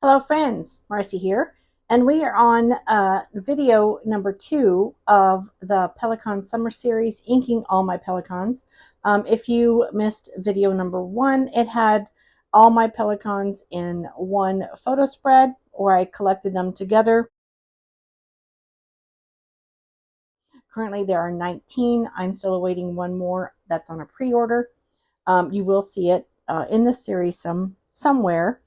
Hello friends, Marcy here, and we are on video number 2 of the Pelikan Summer Series, inking all my Pelikans. If you missed video number 1, it had all my Pelikans in one photo spread, or I collected them together. Currently there are 19. I'm still awaiting one more that's on a pre-order. You will see it in the series somewhere.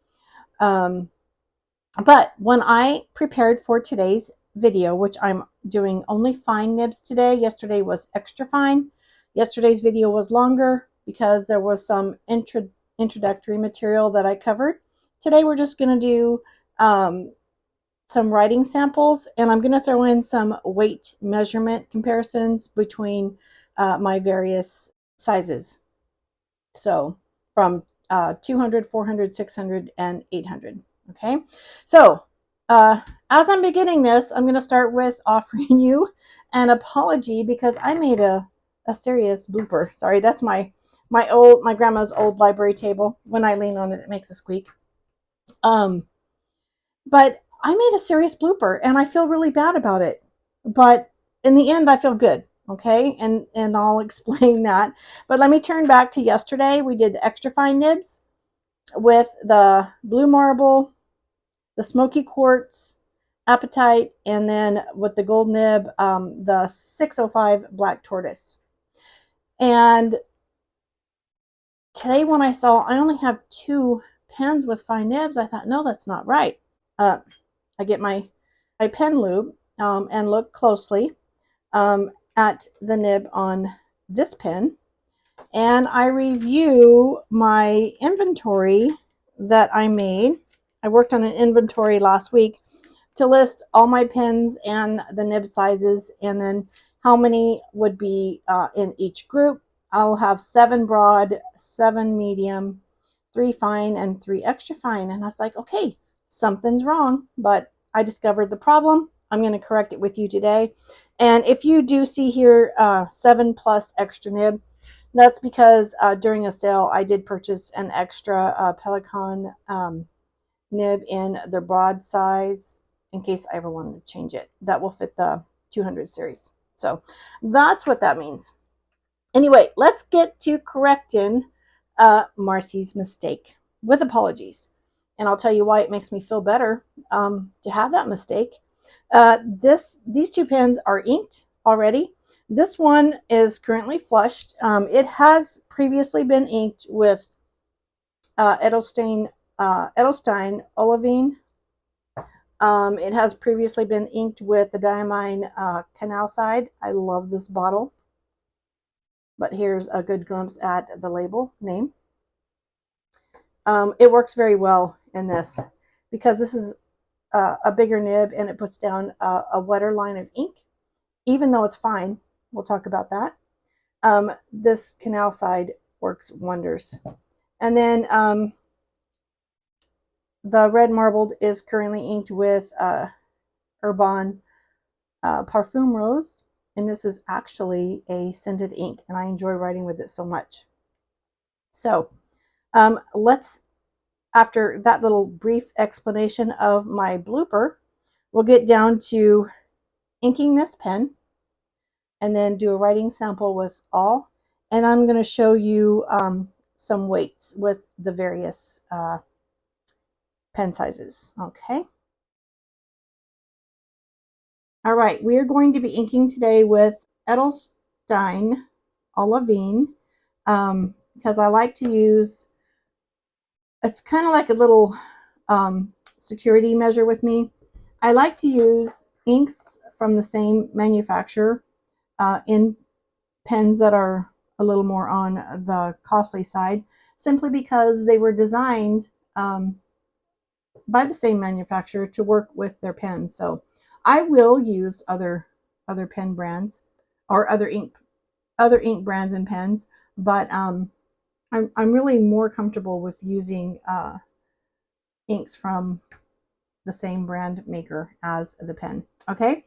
But when I prepared for today's video, which I'm doing only fine nibs today, yesterday was extra fine. Yesterday's video was longer because there was some introductory material that I covered. Today we're just going to do some writing samples, and I'm going to throw in some weight measurement comparisons between my various sizes. So from 200, 400, 600, and 800. Okay, so as I'm beginning this, I'm going to start with offering you an apology because I made a serious blooper. Sorry, that's my grandma's old library table. When I lean on it, it makes a squeak. But I made a serious blooper, and I feel really bad about it. But in the end, I feel good. Okay, and I'll explain that. But let me turn back to yesterday. We did the extra fine nibs with the blue marble, the smoky quartz, apatite, and then with the gold nib, the 605 black tortoise. And today when I saw I only have 2 pens with fine nibs, I thought, no, that's not right. I get my pen lube and look closely at the nib on this pen, and I review my inventory that I made. I worked on an inventory last week to list all my pens and the nib sizes, and then how many would be in each group. I'll have 7 broad, 7 medium, 3 fine, and 3 extra fine. And I was like, okay, something's wrong, but I discovered the problem. I'm going to correct it with you today. And if you do see here 7 plus extra nib, that's because during a sale I did purchase an extra Pelikan nib in the broad size in case I ever wanted to change it. That will fit the 200 series. So that's what that means. Anyway, let's get to correcting Marcy's mistake with apologies. And I'll tell you why it makes me feel better to have that mistake. These 2 pens are inked already. This one is currently flushed. It has previously been inked with Edelstein Olivine. It has previously been inked with the Diamine Canal Side. I love this bottle. But here's a good glimpse at the label name. It works very well in this because this is a bigger nib and it puts down a wetter line of ink, even though it's fine. We'll talk about that. This Canal Side works wonders. And then the red marbled is currently inked with Urban Parfum Rose, and this is actually a scented ink, and I enjoy writing with it so much. So let's, after that little brief explanation of my blooper, we'll get down to inking this pen and then do a writing sample with all, and I'm going to show you some weights with the various pen sizes. Okay. All right, we are going to be inking today with Edelstein Olivine because I like to use, it's kind of like a little security measure with me. I like to use inks from the same manufacturer in pens that are a little more on the costly side, simply because they were designed by the same manufacturer to work with their pens. So I will use other pen brands or other ink brands and pens, but I'm really more comfortable with using inks from the same brand maker as the pen. Okay.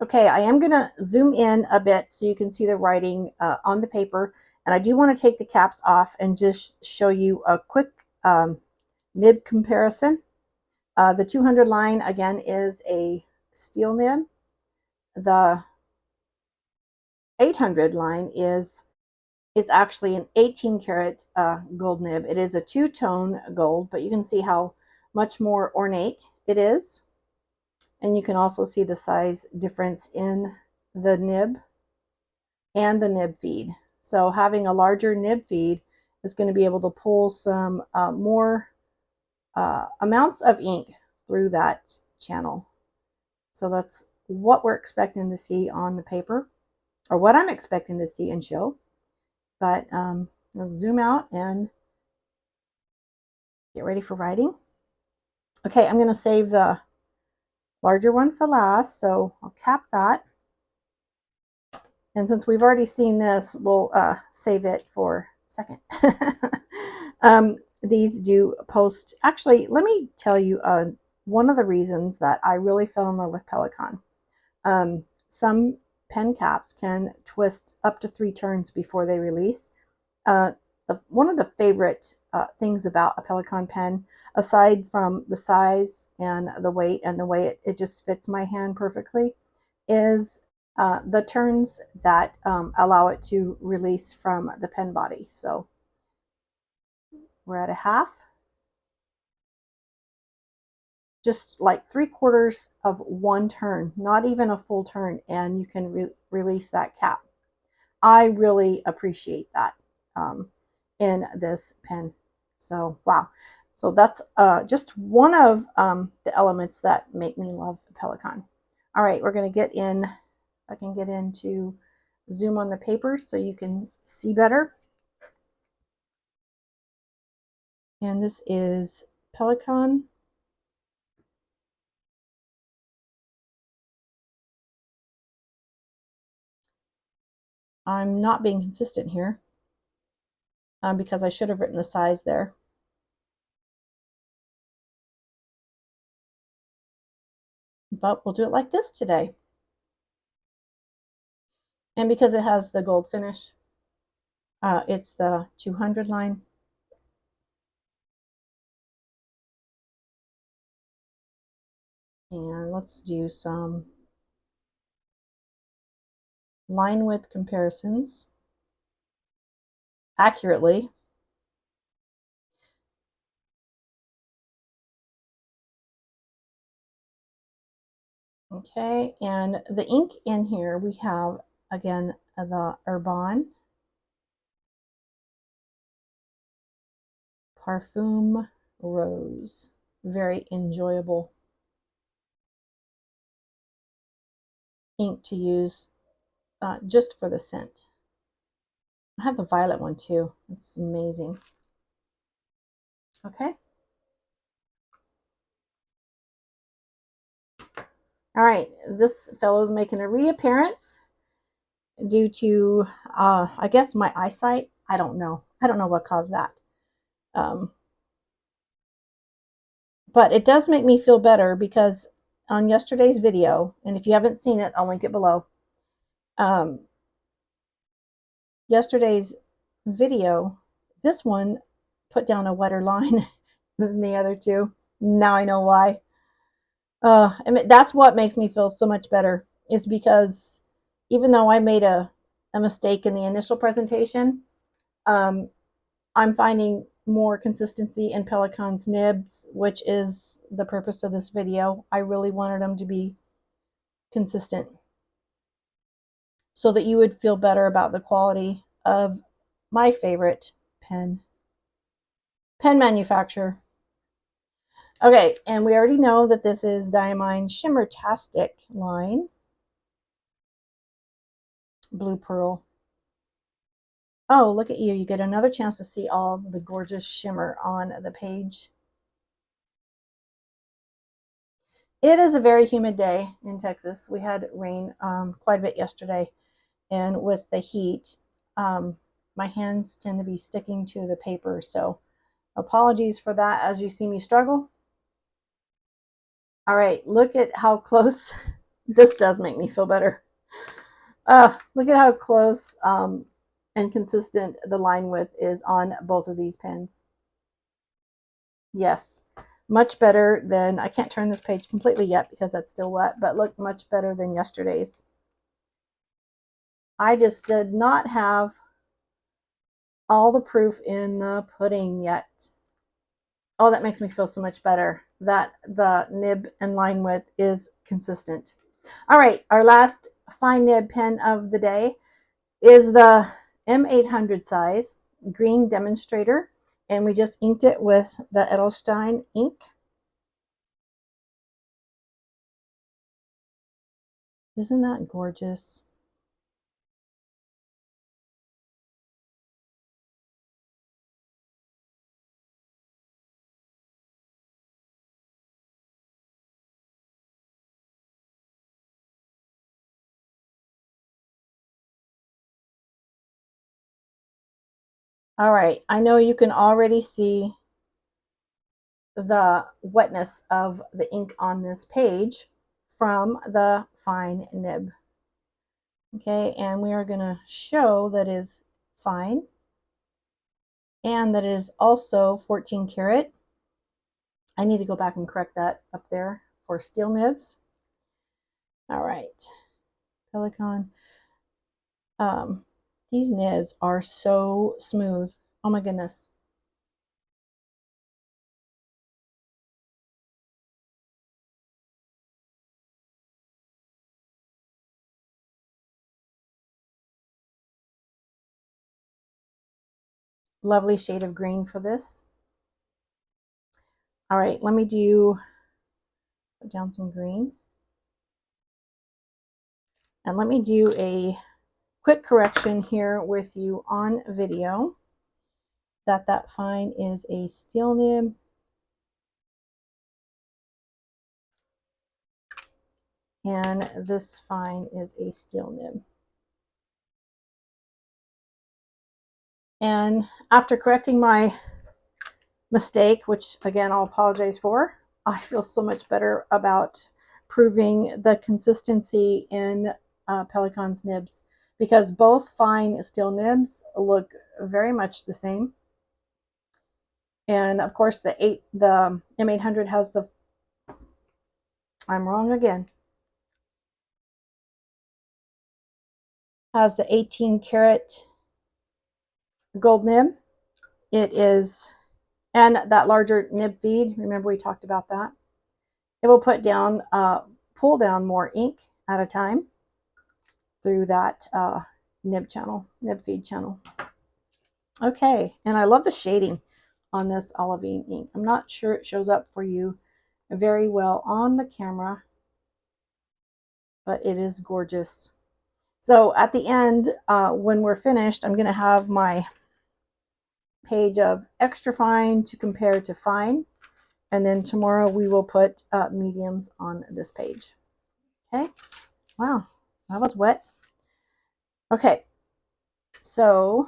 Okay, I am going to zoom in a bit so you can see the writing on the paper. And I do want to take the caps off and just show you a quick nib comparison. The 200 line, again, is a steel nib. The 800 line is actually an 18 karat gold nib. It is a two-tone gold, but you can see how much more ornate it is. And you can also see the size difference in the nib and the nib feed. So having a larger nib feed is going to be able to pull some more amounts of ink through that channel. So that's what we're expecting to see on the paper, or what I'm expecting to see and show. But let's zoom out and get ready for writing. Okay, I'm going to save the larger one for last, so I'll cap that. And since we've already seen this, we'll save it for second. These do post. Actually, let me tell you one of the reasons that I really fell in love with Pelikan. Some pen caps can twist up to 3 turns before they release. One of the favorite things about a Pelikan pen, aside from the size and the weight and the way it just fits my hand perfectly, is the turns that allow it to release from the pen body. So we're at a half, just like 3/4 of one turn, not even a full turn, and you can release that cap. I really appreciate that in this pen. So wow. So that's just one of the elements that make me love Pelikan. All right, we're going to get in. I can get into zoom on the paper so you can see better. And this is Pelikan. I'm not being consistent here because I should have written the size there. But we'll do it like this today. And because it has the gold finish, it's the 200 line. And let's do some line width comparisons accurately. Okay, and the ink in here, we have, again, the Urban Parfum Rose. Very enjoyable ink to use just for the scent. I have the violet one too. It's amazing. Okay. All right, this fellow's making a reappearance due to, I guess, my eyesight. I don't know. I don't know what caused that. But it does make me feel better because on yesterday's video, and if you haven't seen it, I'll link it below. Yesterday's video, this one put down a wetter line than the other two. Now I know why. I mean, that's what makes me feel so much better, is because even though I made a mistake in the initial presentation, I'm finding more consistency in Pelikan's nibs, which is the purpose of this video. I really wanted them to be consistent so that you would feel better about the quality of my favorite pen manufacturer. Okay, and we already know that this is Diamine Shimmertastic line, Blue Pearl. Oh, look at you. You get another chance to see all the gorgeous shimmer on the page. It is a very humid day in Texas. We had rain quite a bit yesterday, and with the heat, my hands tend to be sticking to the paper, so apologies for that as you see me struggle. All right, look at how close This does make me feel better. Look at how close and consistent the line width is on both of these pens. Yes, much better than, I can't turn this page completely yet because that's still wet, but look, much better than yesterday's. I just did not have all the proof in the pudding yet. Oh, that makes me feel so much better that the nib and line width is consistent. All right, our last fine nib pen of the day is the M800 size green demonstrator, and we just inked it with the Edelstein ink. Isn't that gorgeous? All right, I know you can already see the wetness of the ink on this page from the fine nib. Okay, and we are going to show that is fine and that it is also 14 karat. I need to go back and correct that up there for steel nibs. All right, Pelikan. These nibs are so smooth. Oh my goodness. Lovely shade of green for this. All right, let me put down some green. And let me do a quick correction here with you on video that fine is a steel nib. And this fine is a steel nib. And after correcting my mistake, which again I'll apologize for, I feel so much better about proving the consistency in Pelikan's nibs, because both fine steel nibs look very much the same. And of course the M800 has the, I'm wrong again, has the 18 karat gold nib. It is, and that larger nib feed, remember we talked about that. It will pull down more ink at a time through that nib feed channel. Okay, and I love the shading on this olivine ink. I'm not sure it shows up for you very well on the camera, but it is gorgeous. So at the end, when we're finished, I'm going to have my page of extra fine to compare to fine, and then tomorrow we will put mediums on this page. Okay, wow, that was wet. Okay, so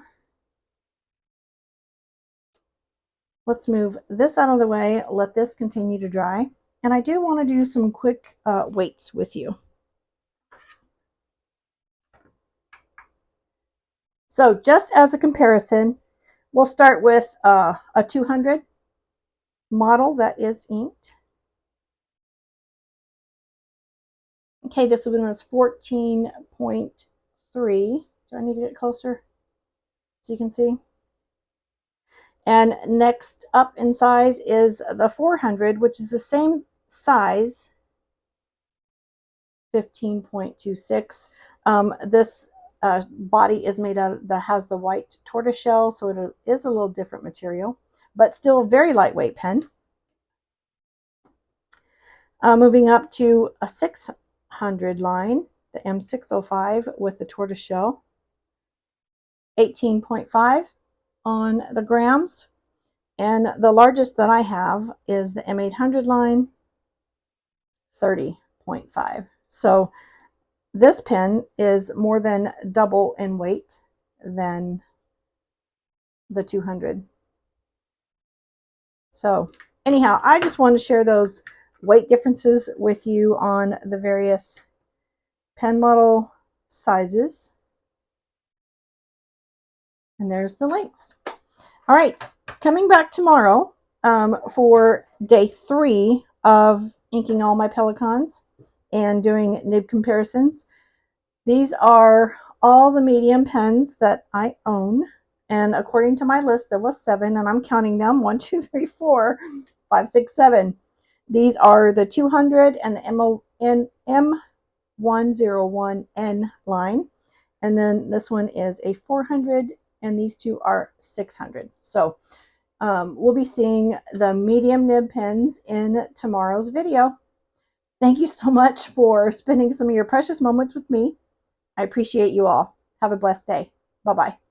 let's move this out of the way, let this continue to dry, and I do want to do some quick weights with you. So just as a comparison, we'll start with a 200 model that is inked. Okay, this one is 14.3. Do I need to get closer so you can see? And next up in size is the 400, which is the same size, 15.26. This body is made out that has the white tortoiseshell, so it is a little different material, but still a very lightweight pen. Moving up to a 600 line, the M605 with the tortoiseshell, 18.5 on the grams, and the largest that I have is the M800 line, 30.5. So this pen is more than double in weight than the 200. So anyhow, I just want to share those weight differences with you on the various pen model sizes. And there's the links. All right, coming back tomorrow for day 3 of inking all my Pelikans and doing nib comparisons. These are all the medium pens that I own. And according to my list, there was 7, and I'm counting them. 1, 2, 3, 4, 5, 6, 7. These are the 200 and the M101N line. And then this one is a 400, and these two are 600. So we'll be seeing the medium nib pens in tomorrow's video. Thank you so much for spending some of your precious moments with me. I appreciate you all. Have a blessed day. Bye-bye.